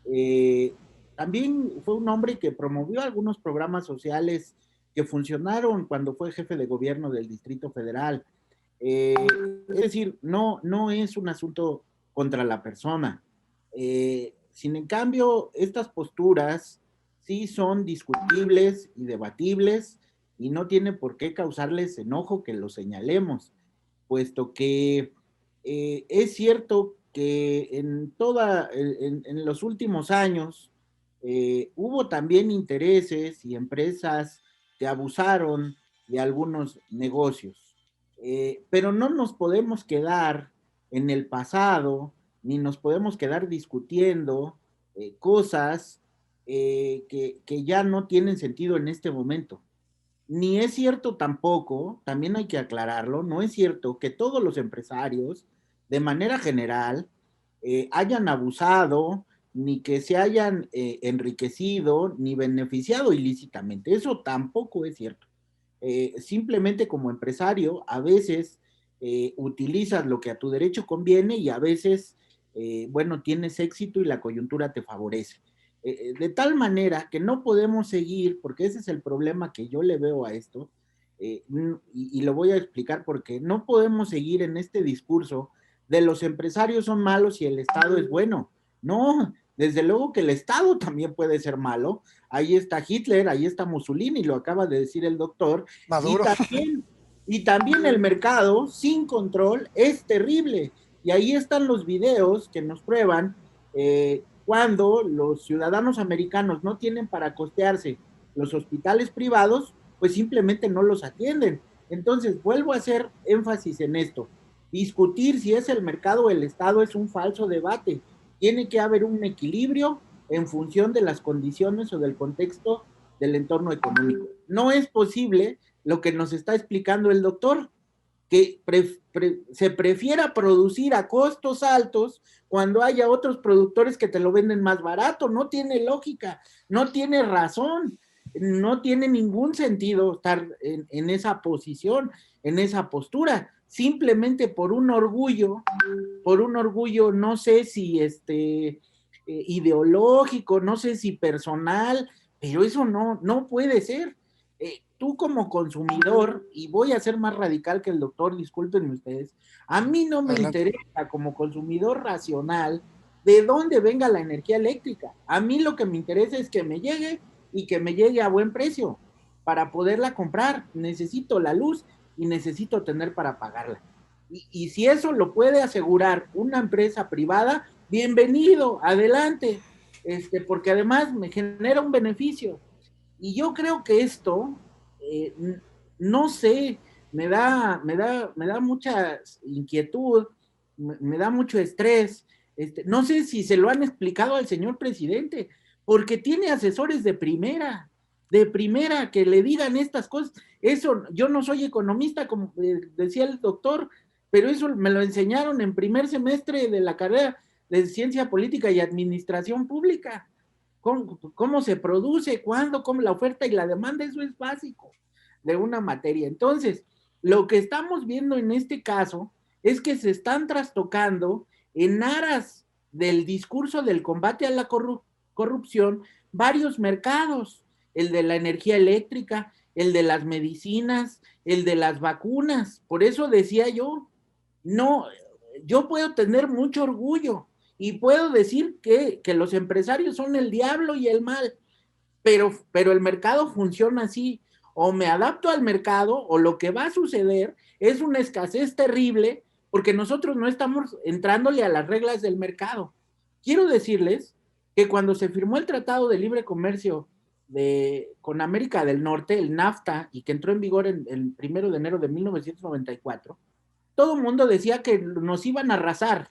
Eh, También fue un hombre que promovió algunos programas sociales que funcionaron cuando fue jefe de gobierno del Distrito Federal. Es decir, no es un asunto contra la persona. Sin en cambio, estas posturas sí son discutibles y debatibles y no tiene por qué causarles enojo que lo señalemos, puesto que es cierto que en los últimos años hubo también intereses y empresas que abusaron de algunos negocios. Pero no nos podemos quedar en el pasado, ni nos podemos quedar discutiendo cosas que ya no tienen sentido en este momento. Ni es cierto tampoco, también hay que aclararlo, no es cierto que todos los empresarios, de manera general, hayan abusado, ni que se hayan enriquecido, ni beneficiado ilícitamente. Eso tampoco es cierto. Simplemente como empresario, a veces utilizas lo que a tu derecho conviene y a veces, bueno, tienes éxito y la coyuntura te favorece. De tal manera que no podemos seguir, porque ese es el problema que yo le veo a esto, y lo voy a explicar porque no podemos seguir en este discurso de los empresarios son malos y el Estado es bueno. No, desde luego que el Estado también puede ser malo. Ahí está Hitler, ahí está Mussolini, lo acaba de decir el doctor. Maduro. Y también el mercado sin control es terrible. Y ahí están los videos que nos prueban cuando los ciudadanos americanos no tienen para costearse los hospitales privados, pues simplemente no los atienden. Entonces, vuelvo a hacer énfasis en esto. Discutir si es el mercado o el Estado es un falso debate. Tiene que haber un equilibrio en función de las condiciones o del contexto del entorno económico. No es posible lo que nos está explicando el doctor, que se prefiera producir a costos altos cuando haya otros productores que te lo venden más barato. No tiene lógica, no tiene razón, no tiene ningún sentido estar en esa posición, en esa postura, simplemente por un orgullo, no sé si ideológico, no sé si personal, pero eso no puede ser. Tú como consumidor, y voy a ser más radical que el doctor, discúlpenme ustedes, a mí no me interesa como consumidor racional de dónde venga la energía eléctrica. A mí lo que me interesa es que me llegue y que me llegue a buen precio para poderla comprar. Necesito la luz y necesito tener para pagarla. Y si eso lo puede asegurar una empresa privada, bienvenido, adelante, porque además me genera un beneficio. Y yo creo que esto, eh, no sé, me da mucha inquietud, me da mucho estrés. No sé si se lo han explicado al señor presidente, porque tiene asesores de primera que le digan estas cosas. Eso, yo no soy economista, como decía el doctor, pero eso me lo enseñaron en primer semestre de la carrera de Ciencia Política y Administración Pública. ¿Cómo se produce? ¿Cuándo? ¿Cómo la oferta y la demanda? Eso es básico de una materia. Entonces, lo que estamos viendo en este caso es que se están trastocando en aras del discurso del combate a la corrupción varios mercados. el de la energía eléctrica, el de las medicinas, el de las vacunas. Por eso decía yo, no, yo puedo tener mucho orgullo y puedo decir que los empresarios son el diablo y el mal, pero el mercado funciona así. O me adapto al mercado, o lo que va a suceder es una escasez terrible, porque nosotros no estamos entrándole a las reglas del mercado. Quiero decirles que cuando se firmó el Tratado de Libre Comercio con América del Norte, el NAFTA, y que entró en vigor el 1 de enero de 1994, todo el mundo decía que nos iban a arrasar,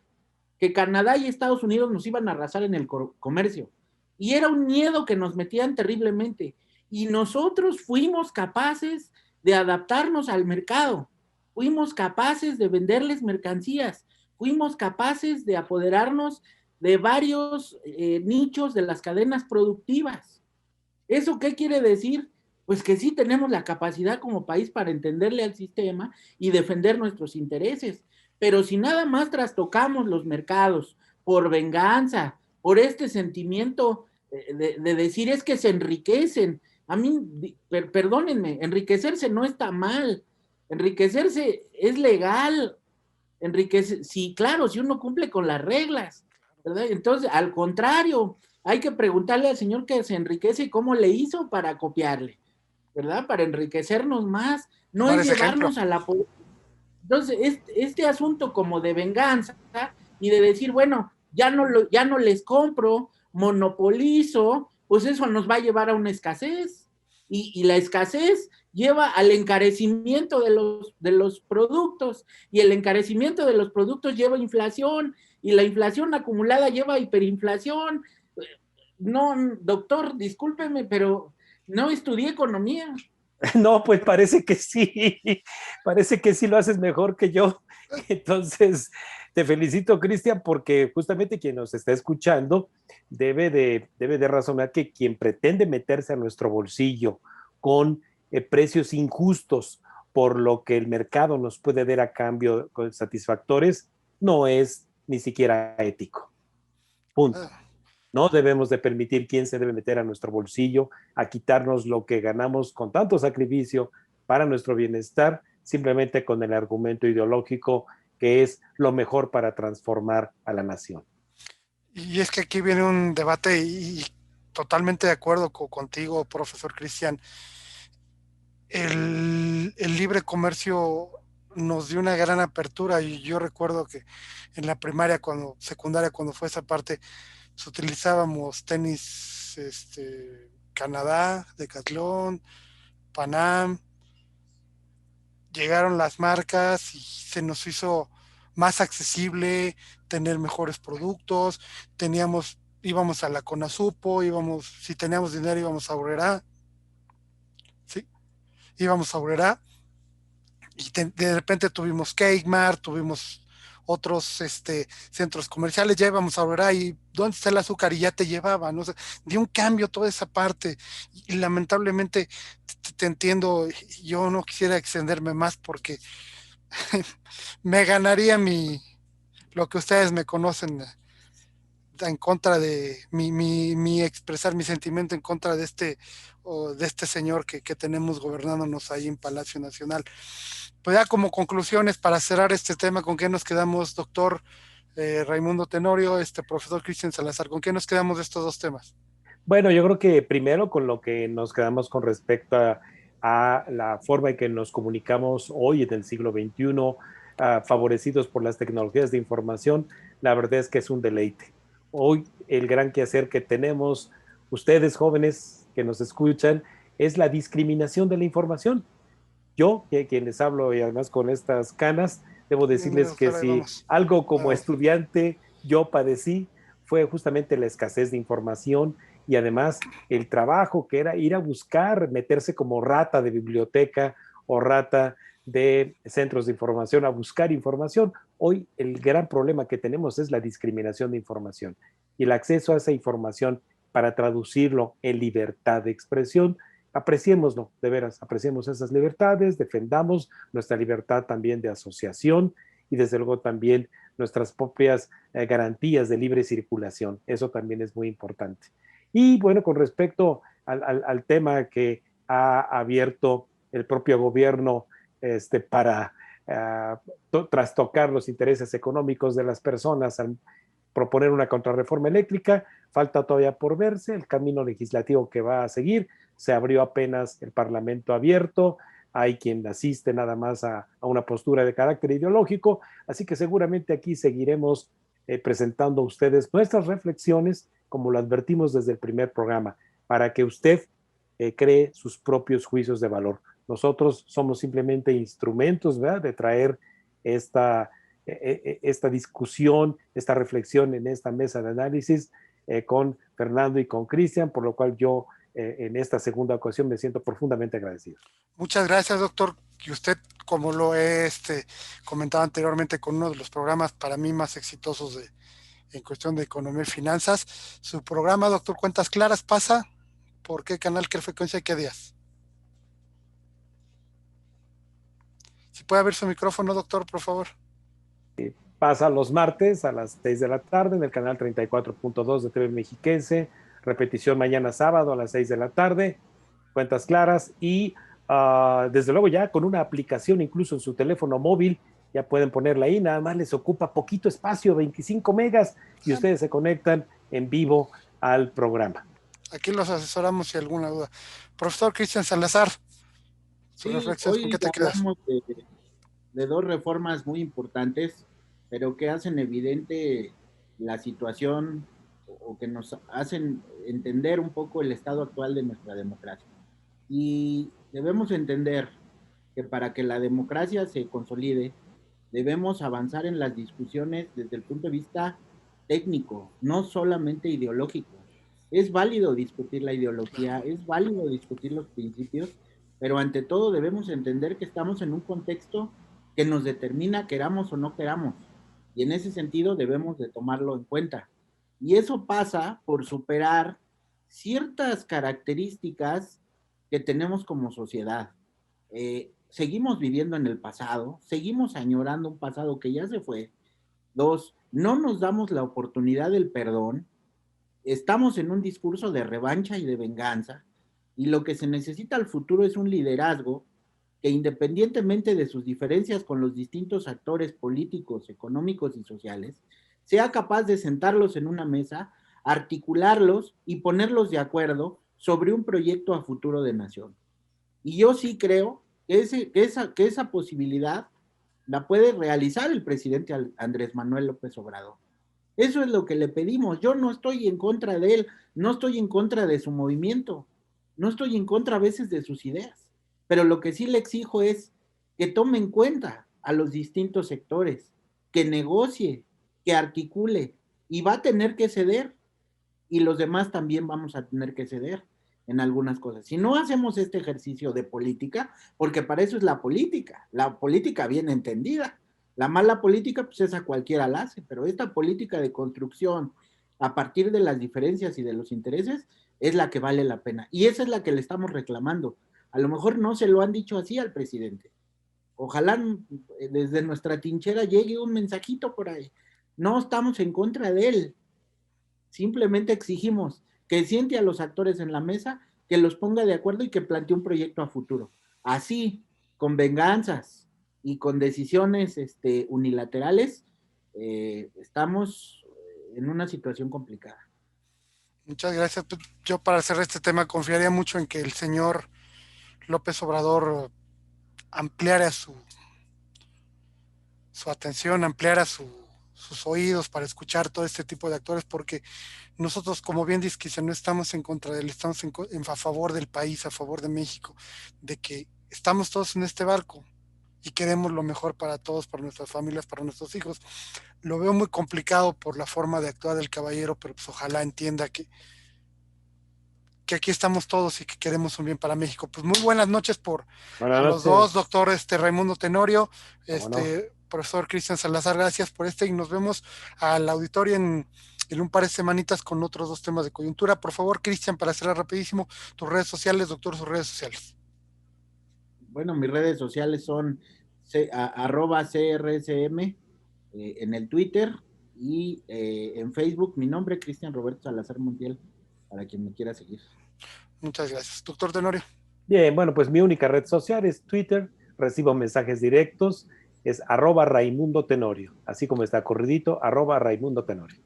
que Canadá y Estados Unidos nos iban a arrasar en el comercio. Y era un miedo que nos metían terriblemente. Y nosotros fuimos capaces de adaptarnos al mercado, fuimos capaces de venderles mercancías, fuimos capaces de apoderarnos de varios nichos de las cadenas productivas. ¿Eso qué quiere decir? Pues que sí tenemos la capacidad como país para entenderle al sistema y defender nuestros intereses. Pero si nada más trastocamos los mercados por venganza, por este sentimiento de decir es que se enriquecen, a mí, perdónenme, enriquecerse no está mal, enriquecerse es legal, enriquecer, sí, claro, si uno cumple con las reglas, ¿verdad? Entonces, al contrario, hay que preguntarle al señor que se enriquece cómo le hizo para copiarle, ¿verdad? Para enriquecernos más, no es llevarnos a la... Entonces, este asunto como de venganza y de decir, bueno, ya no les compro, monopolizo, pues eso nos va a llevar a una escasez. Y la escasez lleva al encarecimiento de los productos, y el encarecimiento de los productos lleva inflación, y la inflación acumulada lleva a hiperinflación. No, doctor, discúlpeme, pero no estudié economía. No, pues parece que sí lo haces mejor que yo. Entonces, te felicito, Cristian, porque justamente quien nos está escuchando debe de razonar que quien pretende meterse a nuestro bolsillo con precios injustos por lo que el mercado nos puede dar a cambio satisfactores, no es ni siquiera ético. Punto. No debemos de permitir quién se debe meter a nuestro bolsillo, a quitarnos lo que ganamos con tanto sacrificio para nuestro bienestar, simplemente con el argumento ideológico que es lo mejor para transformar a la nación. Y es que aquí viene un debate y totalmente de acuerdo contigo, profesor Cristian. El libre comercio nos dio una gran apertura y yo recuerdo que en la primaria, secundaria, cuando fue esa parte, pues, utilizábamos tenis Canadá, Decathlon, Panam, llegaron las marcas y se nos hizo más accesible tener mejores productos, íbamos a la Conasupo, si teníamos dinero íbamos a Aurrera, ¿sí? Íbamos a Aurrera y de repente tuvimos Cake Mart, tuvimos otros centros comerciales, ya íbamos a Aurrera y ¿dónde está el azúcar? Y ya te llevaban, ¿no? O sea, dio un cambio toda esa parte y lamentablemente te entiendo, yo no quisiera extenderme más porque me ganaría lo que ustedes me conocen en contra de mi expresar mi sentimiento en contra de este señor que tenemos gobernándonos ahí en Palacio Nacional. Pues ya como conclusiones para cerrar este tema, ¿con qué nos quedamos, doctor Raimundo Tenorio, profesor Cristian Salazar? ¿Con qué nos quedamos de estos dos temas? Bueno, yo creo que primero con lo que nos quedamos con respecto a la forma en que nos comunicamos hoy en el siglo XXI, favorecidos por las tecnologías de información, la verdad es que es un deleite. Hoy el gran quehacer que tenemos, ustedes jóvenes que nos escuchan, es la discriminación de la información. Yo, quien les hablo y además con estas canas, debo decirles que si algo como estudiante yo padecí, fue justamente la escasez de información y además el trabajo que era ir a buscar, meterse como rata de biblioteca o rata de centros de información a buscar información. Hoy el gran problema que tenemos es la discriminación de información y el acceso a esa información para traducirlo en libertad de expresión. Apreciémoslo, de veras, apreciemos esas libertades, defendamos nuestra libertad también de asociación y desde luego también nuestras propias garantías de libre circulación. Eso también es muy importante. Y bueno, con respecto al tema que ha abierto el propio gobierno para trastocar los intereses económicos de las personas al proponer una contrarreforma eléctrica. Falta todavía por verse el camino legislativo que va a seguir. Se abrió apenas el Parlamento abierto, hay quien asiste nada más a una postura de carácter ideológico, así que seguramente aquí seguiremos presentando a ustedes nuestras reflexiones, como lo advertimos desde el primer programa, para que usted cree sus propios juicios de valor. Nosotros somos simplemente instrumentos, ¿verdad?, de traer esta discusión, esta reflexión en esta mesa de análisis con Fernando y con Cristian, por lo cual yo en esta segunda ocasión me siento profundamente agradecido. Muchas gracias, doctor. Y usted, como lo he comentado anteriormente con uno de los programas para mí más exitosos en cuestión de economía y finanzas, su programa, doctor Cuentas Claras, pasa ¿por qué canal, qué frecuencia y qué días? Si puede abrir su micrófono, doctor, por favor. Pasa los martes a las 6 de la tarde en el canal 34.2 de TV Mexiquense, repetición mañana sábado a las 6 de la tarde, Cuentas Claras, y desde luego ya con una aplicación incluso en su teléfono móvil, ya pueden ponerla ahí, nada más les ocupa poquito espacio, 25 megas, y ustedes se conectan en vivo al programa. Aquí los asesoramos si hay alguna duda. Profesor Cristian Salazar, su Sí, reflexión, ¿con hoy qué te quedas? hablamos de dos reformas muy importantes, pero que hacen evidente la situación o que nos hacen entender un poco el estado actual de nuestra democracia. Y debemos entender que para que la democracia se consolide, debemos avanzar en las discusiones desde el punto de vista técnico, no solamente ideológico. Es válido discutir la ideología, es válido discutir los principios, pero ante todo debemos entender que estamos en un contexto que nos determina queramos o no queramos. Y en ese sentido debemos de tomarlo en cuenta. Y eso pasa por superar ciertas características que tenemos como sociedad. Seguimos viviendo en el pasado, seguimos añorando un pasado que ya se fue. Dos, no nos damos la oportunidad del perdón, estamos en un discurso de revancha y de venganza, y lo que se necesita al futuro es un liderazgo que independientemente de sus diferencias con los distintos actores políticos, económicos y sociales, sea capaz de sentarlos en una mesa, articularlos y ponerlos de acuerdo sobre un proyecto a futuro de nación. Y yo sí creo que esa posibilidad la puede realizar el presidente Andrés Manuel López Obrador. Eso es lo que le pedimos. Yo no estoy en contra de él, no estoy en contra de su movimiento, no estoy en contra a veces de sus ideas, pero lo que sí le exijo es que tome en cuenta a los distintos sectores, que negocie, que articule, y va a tener que ceder, y los demás también vamos a tener que ceder en algunas cosas. Si no hacemos este ejercicio de política, porque para eso es la política bien entendida. La mala política, pues esa cualquiera la hace, pero esta política de construcción a partir de las diferencias y de los intereses es la que vale la pena. Y esa es la que le estamos reclamando. A lo mejor no se lo han dicho así al presidente. Ojalá desde nuestra trinchera llegue un mensajito por ahí. No estamos en contra de él. Simplemente exigimos que siente a los actores en la mesa, que los ponga de acuerdo y que plantee un proyecto a futuro. Así, con venganzas y con decisiones unilaterales, estamos en una situación complicada. Muchas gracias. Yo para cerrar este tema confiaría mucho en que el señor López Obrador ampliara su atención, ampliara sus oídos para escuchar todo este tipo de actores, porque nosotros, como bien dice, que no estamos en contra de él, estamos a favor del país, a favor de México, de que estamos todos en este barco y queremos lo mejor para todos, para nuestras familias, para nuestros hijos. Lo veo muy complicado por la forma de actuar del caballero, pero pues ojalá entienda que aquí estamos todos y que queremos un bien para México. Pues muy buenas noches a los dos, doctor Raimundo Tenorio, profesor Cristian Salazar, gracias por y nos vemos al auditorio en un par de semanitas con otros dos temas de coyuntura. Por favor, Cristian, para cerrar rapidísimo, tus redes sociales, doctor, sus redes sociales. Bueno, mis redes sociales son @CRSM en el Twitter y en Facebook, mi nombre, Cristian Roberto Salazar Montiel, para quien me quiera seguir. Muchas gracias. Doctor Tenorio. Bien, bueno, pues mi única red social es Twitter, recibo mensajes directos, es @Raimundo Tenorio, así como está corridito, @Raimundo Tenorio.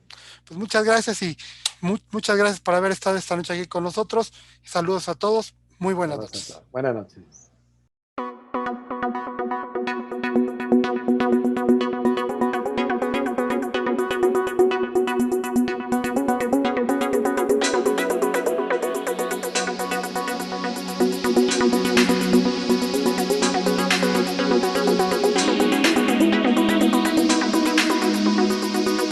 Pues muchas gracias y muchas gracias por haber estado esta noche aquí con nosotros. Saludos a todos. Muy buenas noches. Buenas noches.